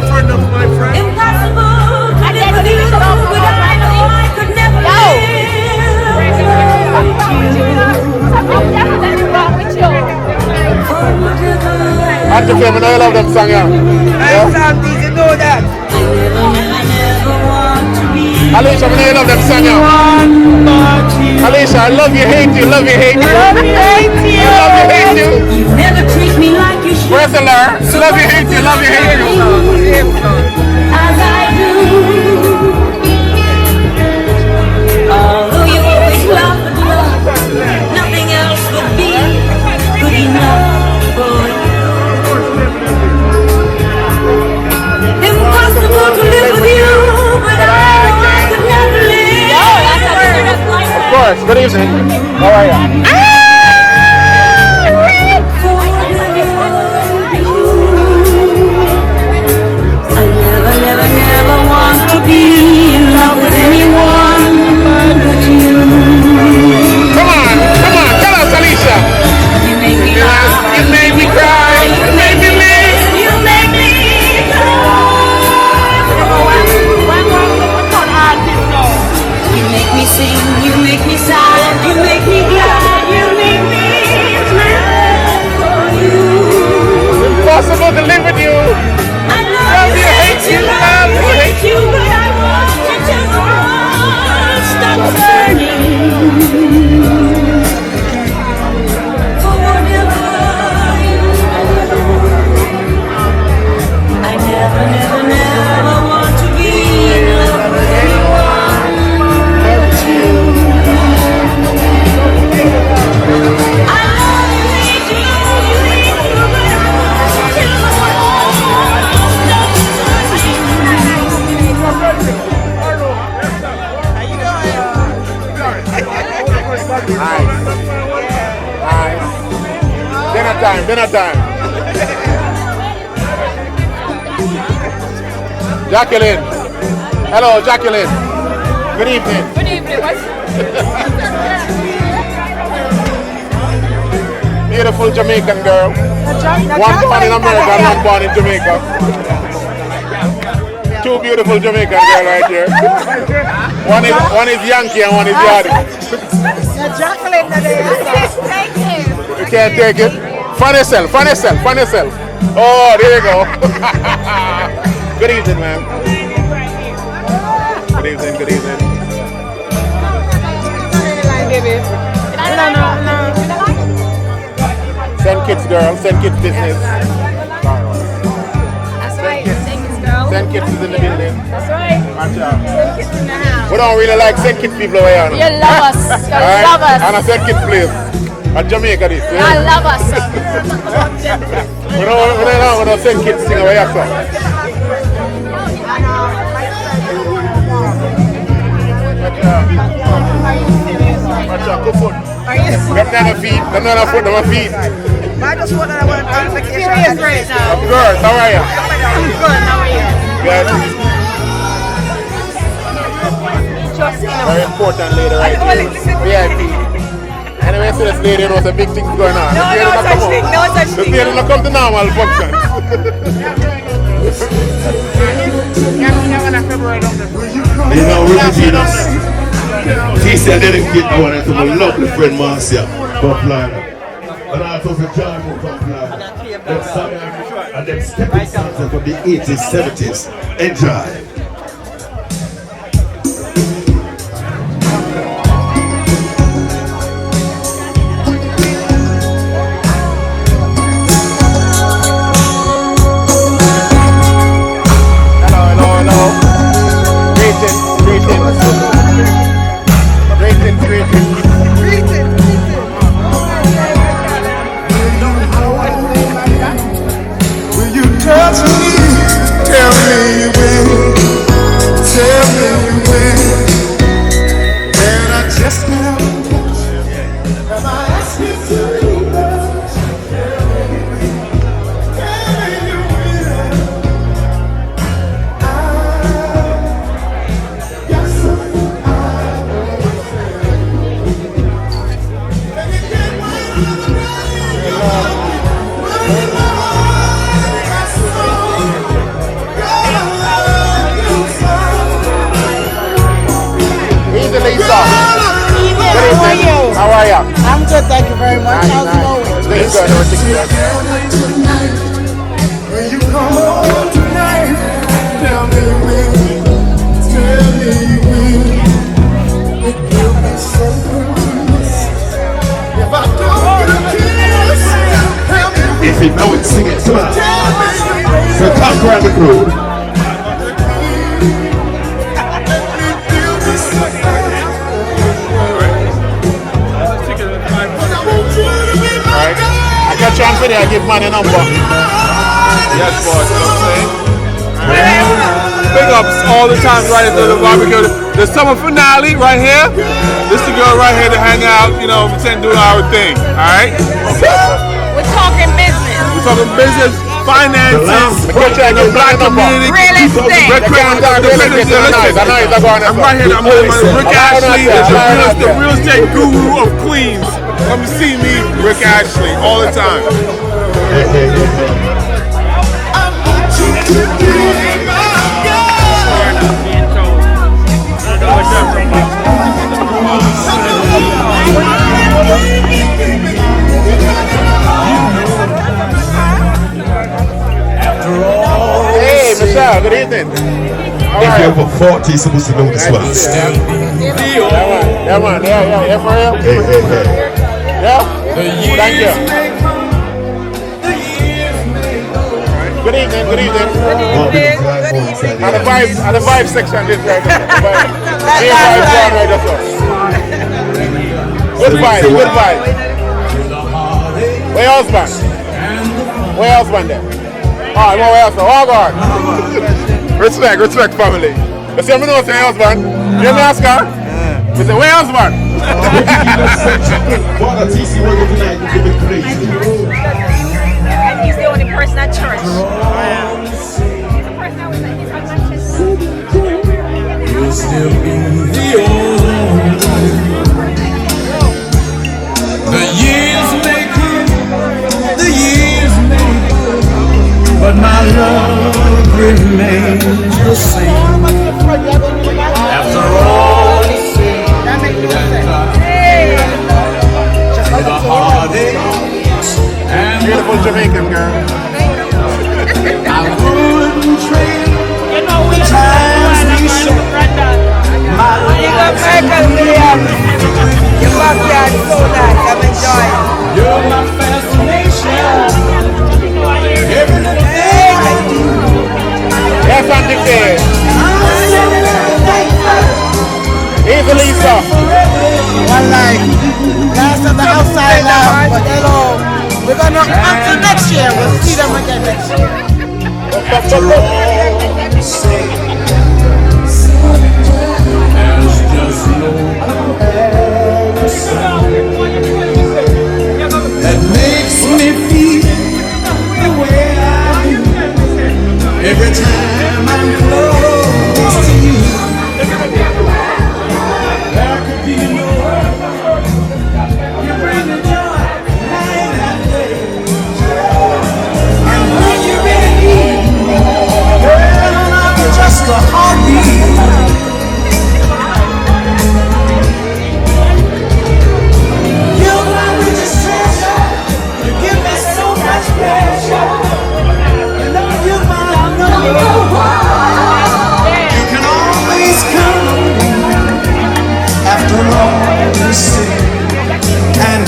friend of my friend. Impossible to live with you, but I know I could never How's your family? I love them song, yeah. Did you know that? Alicia, I love them song, yeah. Alicia, I love you, hate you, love you, hate you. Love you, hate you. I love you, hate you. You never treat me like you should. Where's the Lar? Love you, hate you, love you, hate you. As I do. Although you always love the love, nothing else would be good enough for you. Impossible to live with you, but I know I could never live. Of course, good evening. How are you? I never want to be in love with anyone but you. Come on, tell us, Alicia. You make me laugh, You made me cry, you made me live. you make me You make me sing, you make me sad, you make me glad, you make me smile for you. Impossible to live with you. I love you, hate you, love you, hate you, but I want to just stop turning. For whatever you I never want to be in love with anyone but you. I love you, hate you, but I want to just Nice. Dinner time. Jacqueline. Hello, Jacqueline. Good evening. Good evening. Beautiful Jamaican girl. One born in America and one born in Jamaica. Two beautiful Jamaican girls right here. One is Yankee and one is Yardi. Jacqueline, thank you. You can't take it. Fun yourself. Oh, there you go. Good evening, man. Good evening. Send kids, girl. Send kids business. That's right. Send kids, girl. Send kids is in the building. That's right. Watch out. Send kids in the house. We don't really like send kids people away on. You love us. You Alright? love us. And I send kids place. At Jamaica this. You Yeah? love us. We don't send kids sing away after. Watch out, good foot. Them not foot, them feet. I just want to want clarification. Serious right now. Of course, how are you? I'm good. How are you? Good. Very important lady right here. VIP. Anyway, so this lady knows a big things going on. No such thing. The lady don't come to normal function. You know, Ricky he said dedicate I wanted to my lovely friend Marcia Buffliner. And I thought the joy will Buffliner. And then stepping songs from the 80s, 70s. Enjoy. Michelle? I'm good, thank you very much. How's it going? This good, everything Will you come home tonight? Tell me will. Tell me will. It will be so good. If I don't get a kiss, tell me will. If you know it, sing it. Come on. So come around the crew. Alright. I got chance for I give man a number. Yes, boss, you know what I'm saying? Big ups all the time right after the barbecue. The summer finale right here. This the girl right here to hang out, you know, pretend doing our thing. Alright? We're talking business. We're talking business, finances, the black community, Real estate. I'm right here, I'm Rick Ashley, the real estate guru of Queens. Come see me, Rick Ashley, all the time. Hey, Michelle, good evening. If you're over 40, you're supposed to know this one. Yeah, man. Yeah, for real? Hey. Yeah? Thank you. Good evening. And the vibe section is right there. Good vibe. Where your husband? There? Alright, where else? Oh God. Respect family. You see, I know say husband. You hear me, Oscar? You say, where husband? He's the only person at church. He's the person that was like, he's on Manchester. You'll still be the only. The years may come, but my love remains the same. After all is said and done, with a heartache and Beautiful Jamaican girl. I wouldn't trade the times we shared. My life Your backyard is so nice, I'm enjoying. you're my fascination. Every little thing I do. Yes, I'm dictated. Here's Lisa. One life. Last of the outside now, but we're gonna until next year. We'll see them again next year. After all you say, there's just no comparison that makes me feel the way I do every time I'm close to you. There could be no other. You bring the joy night and day. And when you're ready, girl, I'm just a heartbeat. You're my richest treasure. You give me so much pleasure. You know you're my number one. You can always count on me. After all you say and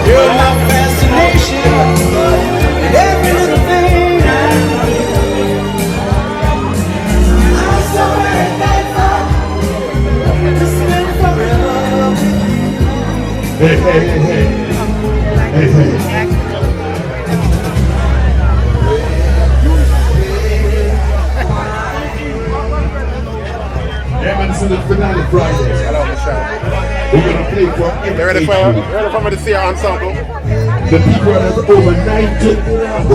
you're my fascination. Every little thing I do. I'm so very thankful to spend forever with you. Hey. Yeah, man, it's in the finale Friday. Hello, Michelle. We're going to play for You ready for me to see our ensemble? the people that are over 90, the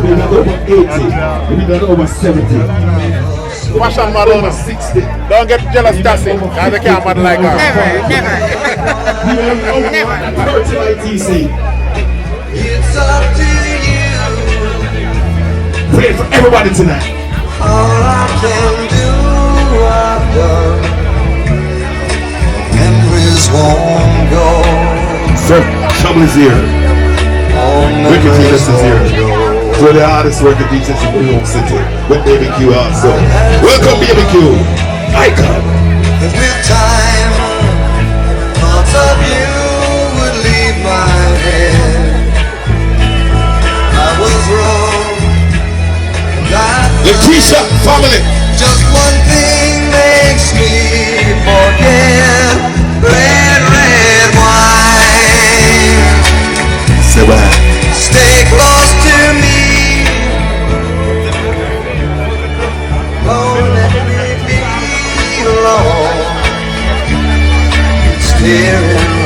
people that are over 80, the people that are over 70. Fashion model. Over 60. Don't get jealous, Cassie. Because they can't model like her. Never. TC. It's up to you. Pray for everybody tonight. All I can do, I've done. Memories won't go. Sir, trouble is here. Wicked Jesus is here. So the hardest working teachers in New York City. With BBQ also. Welcome BBQ. Icon. With time, thoughts of you would leave my head. I was wrong. The T-shirt family. Just one thing makes me forget. Red wine. Say what? Stay close to me. Oh, let me be alone. It's tearing